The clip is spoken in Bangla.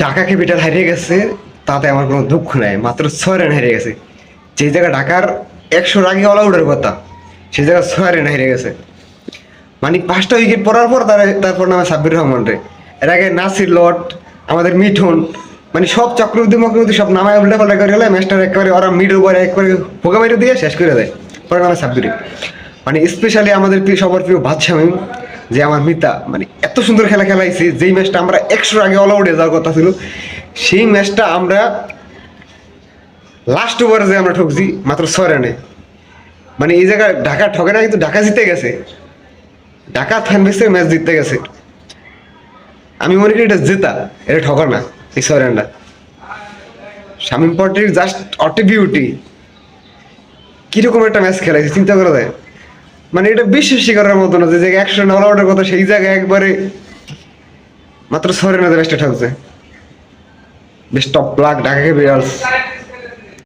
ঢাকা ক্যাপিটাল হারিয়ে গেছে, তাতে আমার কোনো দুঃখ নাই। মাত্র 6 রান হারিয়ে গেছে। যে জায়গায় ঢাকার 100 আগে অল আউটের কথা, সেই জায়গায় 6 রান হারিয়ে গেছে। মানে 5টা উইকেট পড়ার পর তারপর নামে সাব্বির রহমান রে। এর আগে নাসির লট, আমাদের মিঠুন, মানে সব চক্রবর্তী মক্রবর্তী সব নামায় উল্টা পাল্টা করে গেলে ম্যাচটা একেবারে ওরা মিড ওভারে একবারে ফোকা মেরে দিয়ে শেষ করে দেয়। পরে নামে সাব্বির। মানে স্পেশালি আমাদের প্রিয় সবার প্রিয় বাদশা মিম, যে আমার মিতা, মানে এত সুন্দর খেলা খেলাইছে। যেই ম্যাচটা আমরা 100 আগে অল আউটে যাওয়ার কথা ছিল, সেই ম্যাচটা আমরা লাস্ট ওভারে যে আমরা ঠকছি মাত্র 6 রানে। মানে এই জায়গায় ঢাকা ঠকে না, কিন্তু ঢাকা জিতে গেছে। ঢাকা ফ্যান বেসে ম্যাচ জিততে গেছে। আমি মনে করি এটা জেতা, এটা ঠকা না। এই 6 রানটা শামীম পটের জাস্ট অটি বিউটি। কিরকম একটা ম্যাচ খেলাইছে চিন্তা করা যায়। মানে এটা বিশ্বাসই করার মতো না যে জায়গায় 100 রান অল আউটের কথা, সেই জায়গায় একবারে মাত্র 6 রানে ম্যাচটা ঠকছে। Best of luck Dhaka Capitals.